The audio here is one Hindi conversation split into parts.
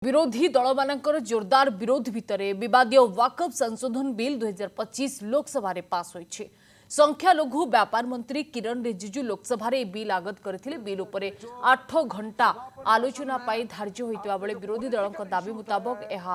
विरोधी दल मानकर जोरदार विरोध भितर विवादीय वाकफ संशोधन बिल 2025 लोकसभा पास होइछि। संख्यालघु व्यापार मंत्री किरण रिजिजू लोकसभा बिल आगत करथिले। बिल उपरे 8 घंटा आलोचना पाई धार्य होइतबा बेले विरोधी दलक दाबी मुताबक यह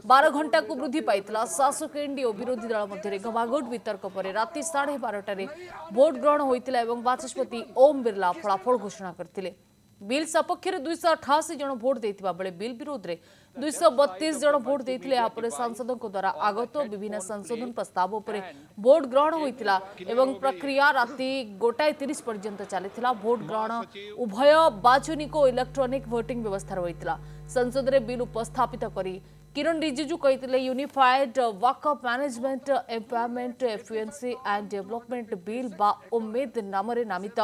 12 घंटा को वृद्धि पाइतला। शासक एनडीए और विरोधी दल मध्य घमाघोट वितर्क पर राति 12:30 भोट ग्रहण होइतिला एवं बाचस्पति ओम बिरला फलाफल घोषणा करथिले। बिल सपक्ष 288 जन भोट देथिबा बेले बिल विरोध में 232 जन भोट देथिले। यापर सांसदों द्वारा आगत विभिन्न संशोधन प्रस्ताव उपरे भोट ग्रहण होइतिला एवं प्रक्रिया राति 1:30 पर्यंत चलिथिला। भोट ग्रहण उभय बाचनिक और इलेक्ट्रॉनिक वोटिंग व्यवस्था होइतिला। संसद रे बिल उपस्थापित करी किरण रिजिजू कहिथिले unified Waqf management empowerment efficiency and development bill बा उम्मेद नामरे नामित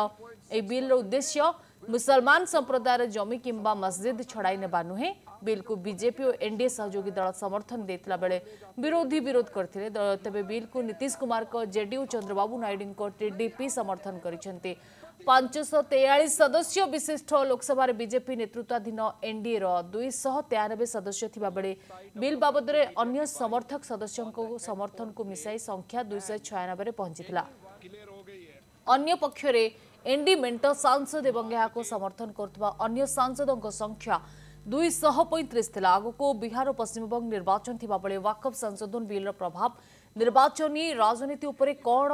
ए बिल उद्देश्य मुसलमान संप्रदायर जमी किंबा मस्जिद छड़ाई नेबा नुहे। बिल को बीजेपी और एनडीए सहयोगी दल समर्थन देथिला बेले विरोधी विरोध करथिले। तबे बिल को नीतीश कुमार को जेडीयू चंद्रबाबू नायडू को टीडीपी समर्थन करिसेंती। 543 सदस्य विशिष्ट लोकसभा बीजेपी नेतृत्वाधीन एनडीए रो 293 सदस्य थिबा बेले बिल बाबद रे अन्य समर्थक सदस्यों को समर्थन को मिसाई संख्या 296 रे पहुंचीथिला। अन्य पक्षरे एनडी मेंट सांसद एवं यहाँ समर्थन करथबा अन्य सांसदों संख्या 235 थिला। आगको बिहार और पश्चिमबंग निर्वाचन थिबा बेले वाकफ संशोधन बिल प्रभाव निर्वाचनी राजनीति उपरे कौन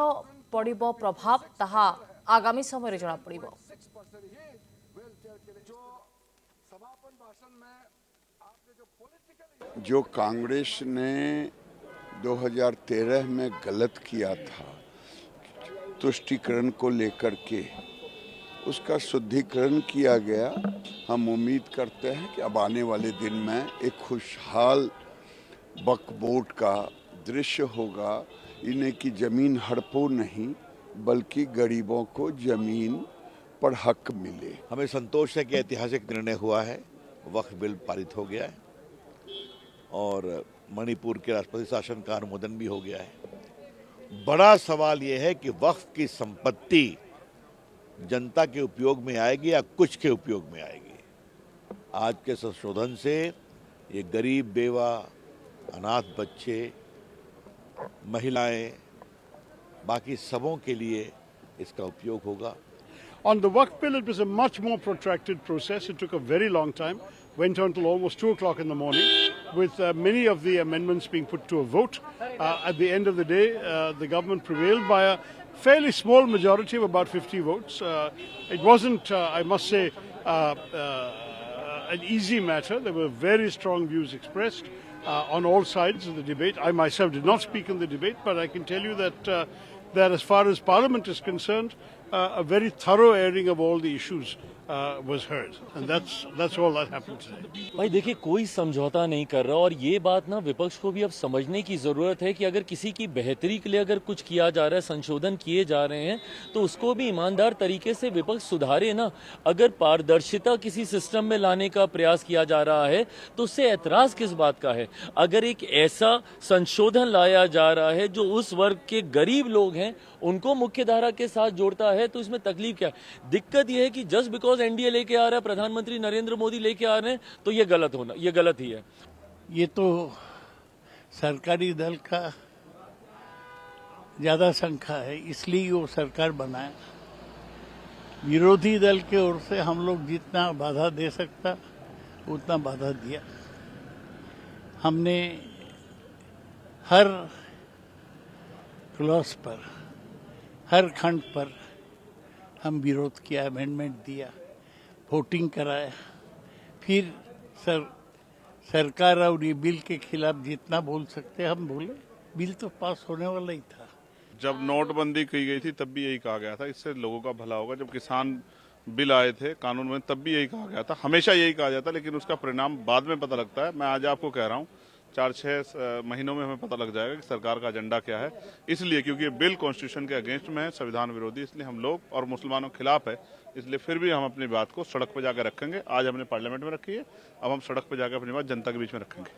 पड़िबो प्रभाव ताहा आगामी समय जना पड़िबो। जो कांग्रेस ने 2013 में गलत किया था तुष्टीकरण को लेकर के, उसका शुद्धिकरण किया गया। हम उम्मीद करते हैं कि अब आने वाले दिन में एक खुशहाल वक्फ बोर्ड का दृश्य होगा। इन्हें की जमीन हड़पो नहीं बल्कि गरीबों को जमीन पर हक मिले। हमें संतोष है कि ऐतिहासिक निर्णय हुआ है, वक्फ बिल पारित हो गया है और मणिपुर के राष्ट्रपति शासन का अनुमोदन भी हो गया है। बड़ा सवाल यह है कि वक्फ की संपत्ति जनता के उपयोग में आएगी या कुछ के उपयोग में आएगी। आज के संशोधन से ये गरीब, बेवा, अनाथ बच्चे, महिलाएं, बाकी सबों के लिए इसका उपयोग होगा। On the Waqf bill, it was a much more protracted process. It took a very long time, went on till almost 2 o'clock in the morning, with many of the amendments being put to a vote. At the end of the day, the government prevailed by a fairly small majority of about 50 votes. It wasn't, I must say, an easy matter. There were very strong views expressed on all sides of the debate. I myself did not speak in the debate, but I can tell you that that as far as Parliament is concerned, a very thorough airing of all the issues was heard, and that's all that happened today. भाई देखिए, कोई समझौता नहीं कर रहा और ये बात ना विपक्ष को भी अब समझने की जरूरत है कि अगर किसी की बेहतरी के लिए अगर कुछ किया जा रहा है, संशोधन किए जा रहे हैं, तो उसको भी ईमानदार तरीके से विपक्ष सुधारे ना। अगर पारदर्शिता किसी सिस्टम में लाने का प्रयास किया जा रहा है तो उससे ऐतराज किस बात का है। अगर एक ऐसा संशोधन लाया जा रहा है जो उस वर्ग के गरीब लोग हैं उनको मुख्य धारा के साथ जोड़ता है तो इसमें तकलीफ क्या है। दिक्कत यह है कि जस्ट बिकॉज एनडीए लेके आ रहा है, प्रधानमंत्री नरेंद्र मोदी लेके आ रहे हैं, तो ये गलत ही है। ये तो सरकारी दल का ज्यादा संख्या है, इसलिए वो सरकार बनाया। विरोधी दल के ओर से हम लोग जितना बाधा दे सकता उतना बाधा दिया। हमने हर क्लॉज पर, हर खंड पर हम विरोध किया, अमेंडमेंट दिया, वोटिंग कराया। फिर सरकार और ये बिल के खिलाफ जितना बोल सकते हम बोले। बिल तो पास होने वाला ही था। जब नोटबंदी की गई थी तब भी यही कहा गया था, इससे लोगों का भला होगा। जब किसान बिल आए थे कानून में तब भी यही कहा गया था, हमेशा यही कहा जाता, लेकिन उसका परिणाम बाद में पता लगता है। मैं आज आपको कह रहा हूँ 4-6 महीनों में हमें पता लग जाएगा कि सरकार का एजेंडा क्या है। इसलिए क्योंकि ये बिल कॉन्स्टिट्यूशन के अगेंस्ट में है, संविधान विरोधी, इसलिए हम लोग और मुसलमानों के खिलाफ है। इसलिए फिर भी हम अपनी बात को सड़क पर जाकर रखेंगे। आज हमने पार्लियामेंट में रखी है, अब हम सड़क पर जाकर अपनी बात जनता के बीच में रखेंगे।